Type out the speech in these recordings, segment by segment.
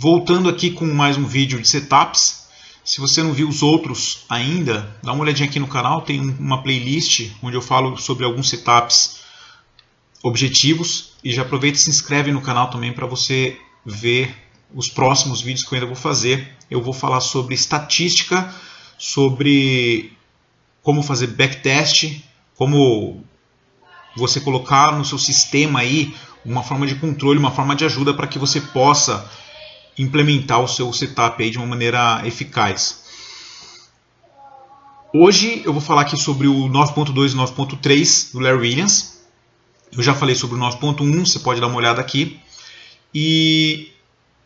voltando aqui com mais um vídeo de setups. Se você não viu os outros ainda, dá uma olhadinha aqui no canal, tem uma playlist onde eu falo sobre alguns setups objetivos. E já aproveita e se inscreve no canal também para você ver os próximos vídeos que eu ainda vou fazer. Eu vou falar sobre estatística, sobre como fazer backtest, como você colocar no seu sistema aí uma forma de controle, uma forma de ajuda para que você possa implementar o seu setup aí de uma maneira eficaz. Hoje eu vou falar aqui sobre o 9.2 e 9.3 do Larry Williams. Eu já falei sobre o 9.1, você pode dar uma olhada aqui. E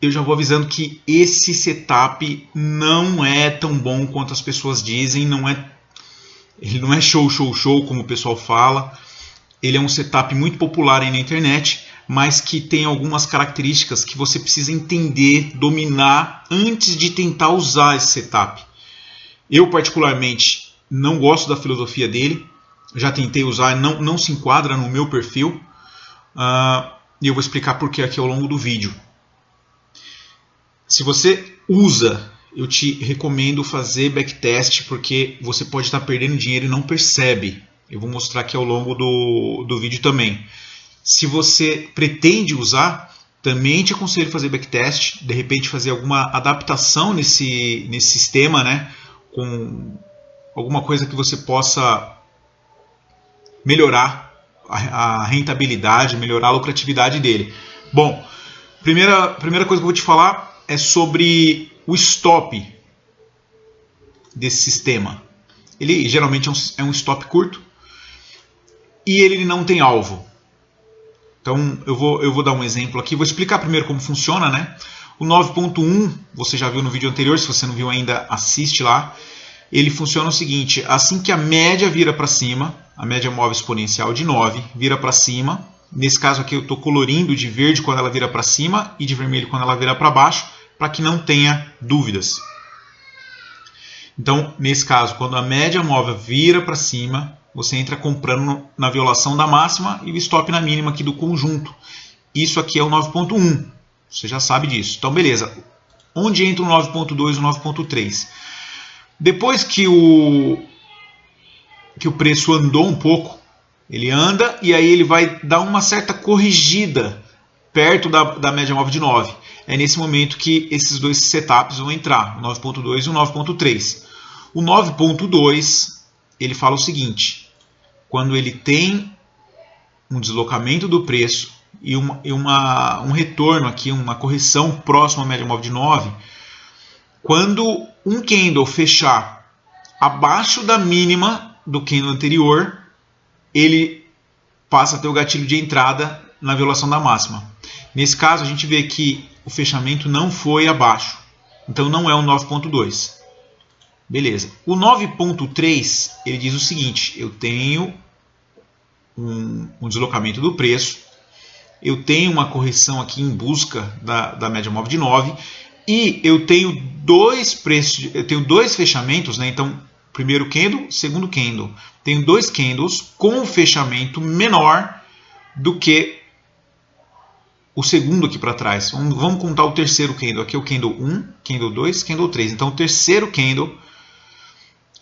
eu já vou avisando que esse setup não é tão bom quanto as pessoas dizem, ele não é show como o pessoal fala. Ele é um setup muito popular aí na internet, mas que tem algumas características que você precisa entender, dominar antes de tentar usar esse setup. Eu particularmente não gosto da filosofia dele, já tentei usar, não se enquadra no meu perfil, e eu vou explicar por que aqui ao longo do vídeo. Se você usa, eu te recomendo fazer backtest, porque você pode estar perdendo dinheiro e não percebe. Eu vou mostrar aqui ao longo do vídeo também. Se você pretende usar, também te aconselho fazer backtest, de repente fazer alguma adaptação nesse sistema, né, com alguma coisa que você possa melhorar a rentabilidade, melhorar a lucratividade dele. Bom, primeira coisa que eu vou te falar é sobre o stop desse sistema. Ele geralmente é um stop curto e ele não tem alvo. Então eu vou dar um exemplo aqui, vou explicar primeiro como funciona, né? O 9.1, você já viu no vídeo anterior, se você não viu ainda, assiste lá. Ele funciona o seguinte: assim que a média vira para cima, a média móvel exponencial de 9 vira para cima, nesse caso aqui eu estou colorindo de verde quando ela vira para cima e de vermelho quando ela vira para baixo, para que não tenha dúvidas. Então, nesse caso, quando a média móvel vira para cima, você entra comprando na violação da máxima e o stop na mínima aqui do conjunto. Isso aqui é o 9.1, você já sabe disso. Então, beleza. Onde entra o 9.2 e o 9.3? Depois que o preço andou um pouco, ele anda e aí ele vai dar uma certa corrigida perto da média móvel de 9. É nesse momento que esses dois setups vão entrar, o 9.2 e o 9.3. O 9.2, ele fala o seguinte: quando ele tem um deslocamento do preço e um retorno aqui, uma correção próxima à média móvel de 9, quando um candle fechar abaixo da mínima do candle anterior, ele passa a ter o gatilho de entrada na violação da máxima. Nesse caso, a gente vê que o fechamento não foi abaixo, então não é o 9.2. Beleza. O 9.3, ele diz o seguinte: eu tenho um deslocamento do preço, eu tenho uma correção aqui em busca da média móvel de 9 e eu tenho dois fechamentos, né? Então, primeiro candle, segundo candle. Tenho dois candles com um fechamento menor do que o segundo aqui para trás. Vamos contar o terceiro candle. Aqui é o candle 1, candle 2, candle 3. Então, o terceiro candle,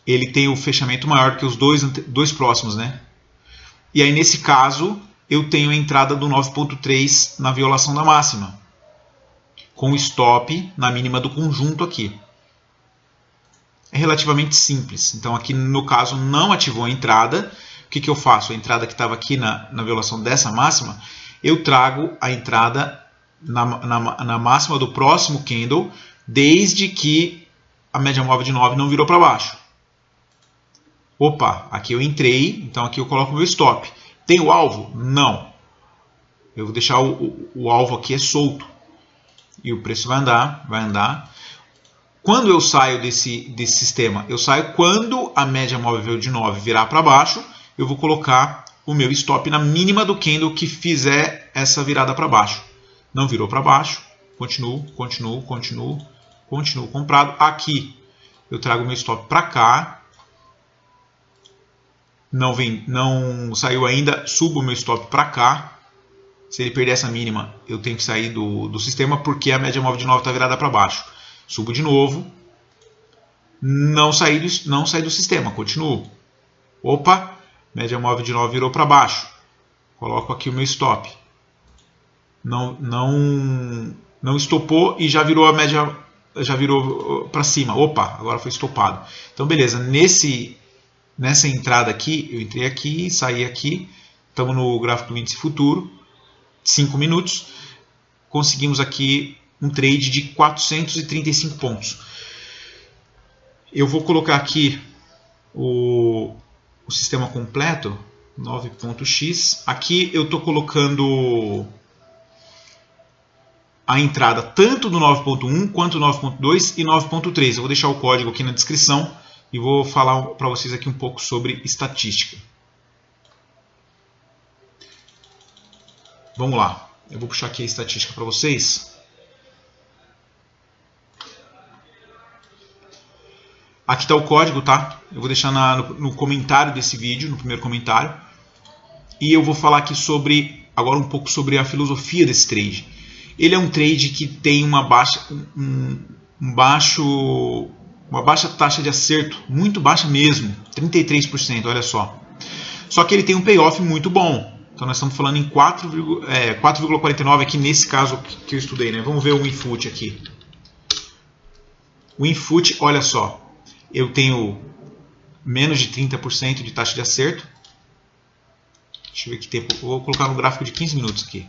ele tem o fechamento maior que os dois próximos, né? E aí, nesse caso, eu tenho a entrada do 9.3 na violação da máxima, com o stop na mínima do conjunto aqui. É relativamente simples. Então, aqui no caso, não ativou a entrada. O que eu faço? A entrada que estava aqui na violação dessa máxima, eu trago a entrada na máxima do próximo candle, desde que a média móvel de 9 não virou para baixo. Opa, aqui eu entrei, então aqui eu coloco o meu stop. Tem o alvo? Não. Eu vou deixar o alvo aqui solto. E o preço vai andar. Quando eu saio desse sistema? Eu saio quando a média móvel de 9 virar para baixo, eu vou colocar o meu stop na mínima do candle que fizer essa virada para baixo. Não virou para baixo, continuo comprado. Aqui eu trago o meu stop para cá. Não saiu ainda, subo o meu stop para cá. Se ele perder essa mínima, eu tenho que sair do sistema porque a média móvel de 9 está virada para baixo. Subo de novo. Não saí do sistema, continuo. Opa, média móvel de 9 virou para baixo. Coloco aqui o meu stop. Não estopou e já virou a média, já virou para cima. Opa, agora foi estopado. Então beleza, nessa entrada aqui, eu entrei aqui, saí aqui. Estamos no gráfico do índice futuro. 5 minutos. Conseguimos aqui um trade de 435 pontos. Eu vou colocar aqui o sistema completo, 9.x. Aqui eu estou colocando a entrada tanto do 9.1 quanto do 9.2 e 9.3. Eu vou deixar o código aqui na descrição e vou falar para vocês aqui um pouco sobre estatística. Vamos lá, eu vou puxar aqui a estatística para vocês. Aqui está o código, tá? Eu vou deixar no comentário desse vídeo, no primeiro comentário. E eu vou falar aqui agora um pouco sobre a filosofia desse trade. Ele é um trade que tem uma baixa taxa de acerto, muito baixa mesmo, 33%, olha só. Só que ele tem um payoff muito bom. Então nós estamos falando em 4,49 aqui nesse caso que eu estudei, né? Vamos ver o WinFoot aqui. O WinFoot, olha só. Eu tenho menos de 30% de taxa de acerto. Deixa eu ver que tempo. Vou colocar no gráfico de 15 minutos aqui.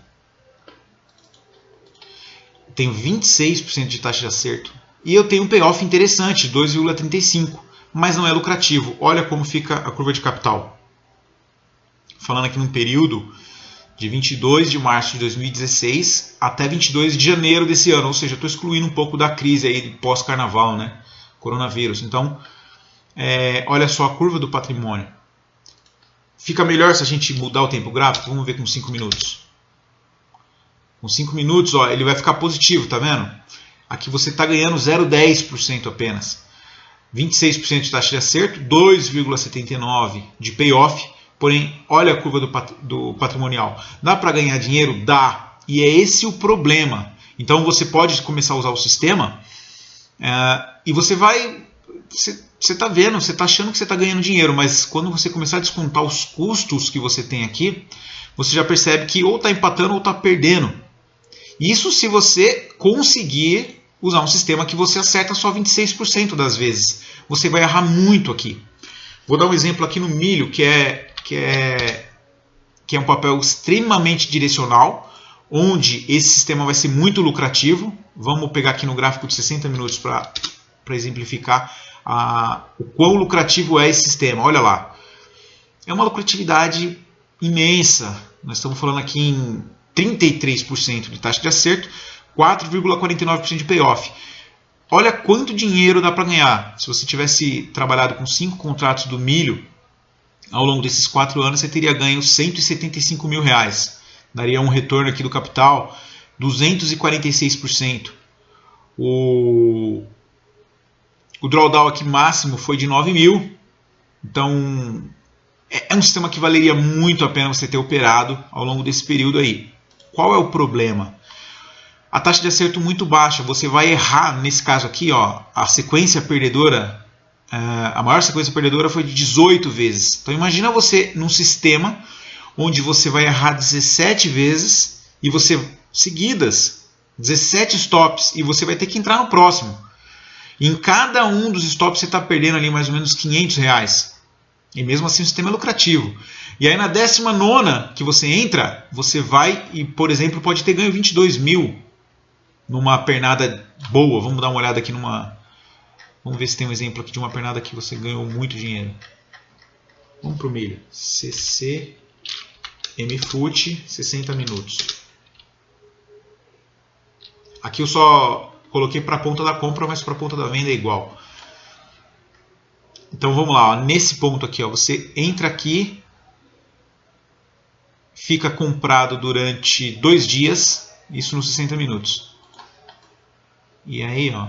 Tenho 26% de taxa de acerto. E eu tenho um payoff interessante, 2,35. Mas não é lucrativo. Olha como fica a curva de capital. Falando aqui num período de 22 de março de 2016 até 22 de janeiro desse ano. Ou seja, estou excluindo um pouco da crise aí pós-carnaval, né? Coronavírus. Então, olha só a curva do patrimônio. Fica melhor se a gente mudar o tempo gráfico. Vamos ver com 5 minutos. Com 5 minutos, ó, ele vai ficar positivo, tá vendo? Aqui você está ganhando 0,10% apenas. 26% de taxa de acerto, 2,79% de payoff. Porém, olha a curva do patrimonial. Dá para ganhar dinheiro? Dá. E é esse o problema. Então você pode começar a usar o sistema e você vai... Você está vendo, você está achando que você está ganhando dinheiro, mas quando você começar a descontar os custos que você tem aqui, você já percebe que ou está empatando ou está perdendo. Isso se você conseguir usar um sistema que você acerta só 26% das vezes. Você vai errar muito aqui. Vou dar um exemplo aqui no milho, que é um papel extremamente direcional, onde esse sistema vai ser muito lucrativo. Vamos pegar aqui no gráfico de 60 minutos para exemplificar o quão lucrativo é esse sistema. Olha lá, é uma lucratividade imensa. Nós estamos falando aqui em 33% de taxa de acerto, 4,49% de payoff. Olha quanto dinheiro dá para ganhar. Se você tivesse trabalhado com 5 contratos do milho, ao longo desses 4 anos você teria ganho R$175 mil. Daria um retorno aqui do capital 246%. O drawdown aqui máximo foi de 9 mil. Então é um sistema que valeria muito a pena você ter operado ao longo desse período aí. Qual é o problema? A taxa de acerto muito baixa. Você vai errar, nesse caso aqui, ó, a sequência perdedora, a maior sequência perdedora foi de 18 vezes. Então imagina você num sistema onde você vai errar 17 vezes e você seguidas, 17 stops, e você vai ter que entrar no próximo. Em cada um dos stops você está perdendo ali mais ou menos R$500. E mesmo assim o sistema é lucrativo. E aí na 19ª que você entra, você vai e, por exemplo, pode ter ganho 22 mil numa pernada boa. Vamos dar uma olhada aqui numa... Vamos ver se tem um exemplo aqui de uma pernada que você ganhou muito dinheiro. Vamos para o milho. CC MFoot 60 minutos. Aqui eu só coloquei para a ponta da compra, mas para a ponta da venda é igual. Então vamos lá, ó. Nesse ponto aqui, ó, você entra aqui, fica comprado durante 2 dias, isso nos 60 minutos. E aí, ó,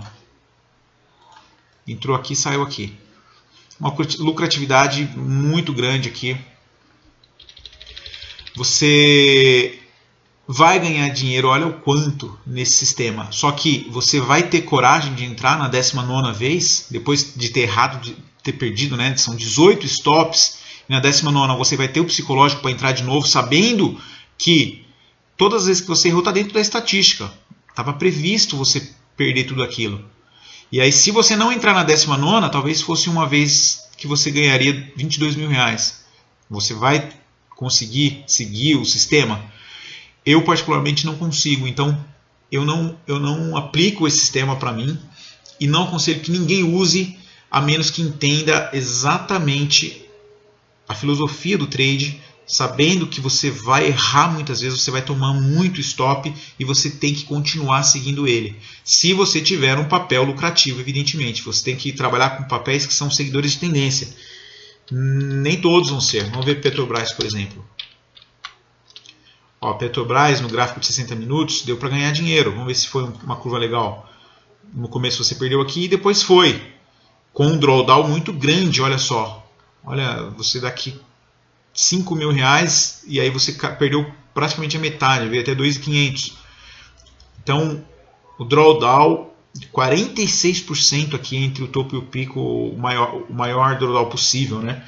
entrou aqui, saiu aqui. Uma lucratividade muito grande aqui. Você vai ganhar dinheiro, olha o quanto nesse sistema. Só que você vai ter coragem de entrar na 19ª vez, depois de ter errado, de ter perdido, né? São 18 stops, e na 19ª você vai ter o psicológico para entrar de novo, sabendo que todas as vezes que você errou está dentro da estatística. Estava previsto você perder tudo aquilo. E aí, se você não entrar na 19ª, talvez fosse uma vez que você ganharia 22 mil reais. Você vai conseguir seguir o sistema? Eu particularmente não consigo, então eu não aplico esse sistema para mim e não aconselho que ninguém use, a menos que entenda exatamente a filosofia do trade, sabendo que você vai errar muitas vezes, você vai tomar muito stop e você tem que continuar seguindo ele. Se você tiver um papel lucrativo, evidentemente, você tem que trabalhar com papéis que são seguidores de tendência. Nem todos vão ser. Vamos ver Petrobras, por exemplo. Ó, Petrobras no gráfico de 60 minutos deu para ganhar dinheiro. Vamos ver se foi uma curva legal. No começo você perdeu aqui e depois foi. Com um drawdown muito grande, olha só. Olha, você daqui 5 mil reais e aí você perdeu praticamente a metade, veio até 2.500. Então, o drawdown de 46% aqui entre o topo e o pico, o maior drawdown possível, né?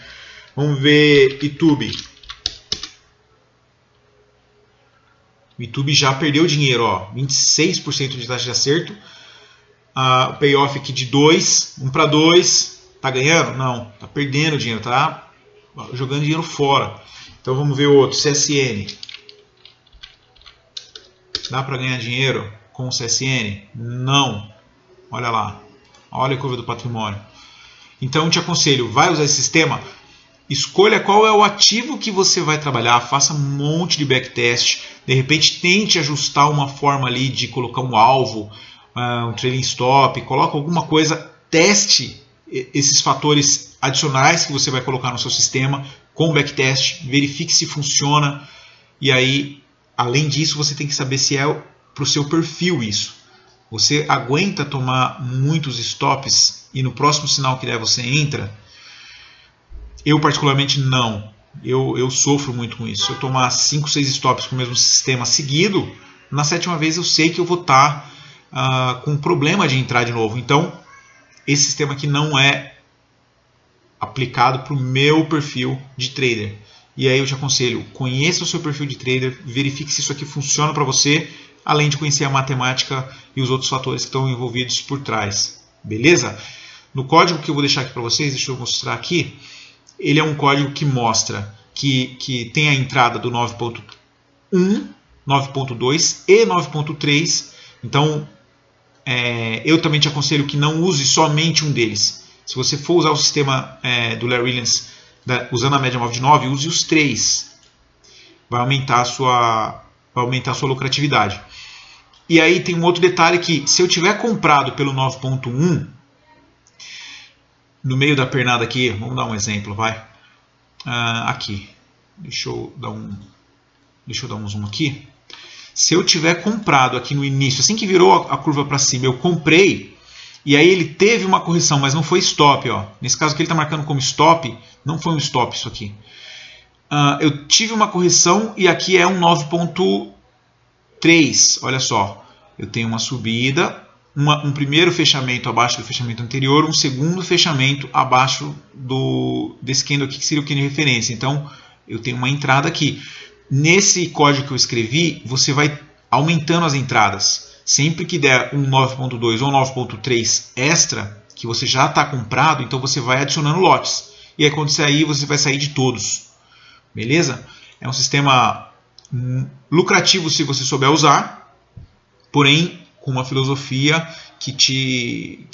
Vamos ver YouTube. O YouTube já perdeu dinheiro, ó, 26% de taxa de acerto. O payoff aqui de 2, 1 para 2. Tá ganhando? Não, tá perdendo dinheiro, tá jogando dinheiro fora. Então vamos ver o outro, CSN. Dá para ganhar dinheiro com o CSN? Não. Olha lá. Olha a curva do patrimônio. Então eu te aconselho, vai usar esse sistema? Escolha qual é o ativo que você vai trabalhar, faça um monte de backtest, de repente tente ajustar uma forma ali de colocar um alvo, um trailing stop, coloca alguma coisa, teste esses fatores adicionais que você vai colocar no seu sistema com backtest, verifique se funciona e aí, além disso, você tem que saber se é para o seu perfil isso. Você aguenta tomar muitos stops e no próximo sinal que der você entra? Eu particularmente não. Eu sofro muito com isso. Se eu tomar 5, 6 stops com o mesmo sistema seguido, na 7ª vez eu sei que eu vou estar com problema de entrar de novo. Então, esse sistema aqui não é aplicado para o meu perfil de trader. E aí eu te aconselho, conheça o seu perfil de trader, verifique se isso aqui funciona para você, além de conhecer a matemática e os outros fatores que estão envolvidos por trás. Beleza? No código que eu vou deixar aqui para vocês, deixa eu mostrar aqui, ele é um código que mostra que tem a entrada do 9.1, 9.2 e 9.3. Então, eu também te aconselho que não use somente um deles. Se você for usar o sistema do Larry Williams usando a média móvel de 9, use os 3. Vai aumentar a sua lucratividade. E aí tem um outro detalhe que, se eu tiver comprado pelo 9.1, no meio da pernada aqui, vamos dar um exemplo, vai. Aqui, deixa eu dar um zoom aqui. Se eu tiver comprado aqui no início, assim que virou a curva para cima, eu comprei, e aí ele teve uma correção, mas não foi stop. Ó. Nesse caso aqui ele está marcando como stop, não foi um stop isso aqui. Eu tive uma correção e aqui é um 9.3, olha só. Eu tenho uma subida, um primeiro fechamento abaixo do fechamento anterior, um segundo fechamento abaixo desse candle aqui, que seria o candle de referência. Então, eu tenho uma entrada aqui. Nesse código que eu escrevi, você vai aumentando as entradas. Sempre que der um 9.2 ou 9.3 extra, que você já está comprado, então você vai adicionando lotes. E aí, quando sair, você vai sair de todos. Beleza? É um sistema lucrativo se você souber usar, porém com uma filosofia que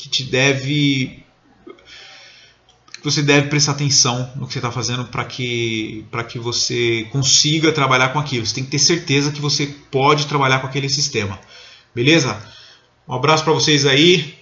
você deve prestar atenção no que você está fazendo para que você consiga trabalhar com aquilo. Você tem que ter certeza que você pode trabalhar com aquele sistema. Beleza? Um abraço para vocês aí.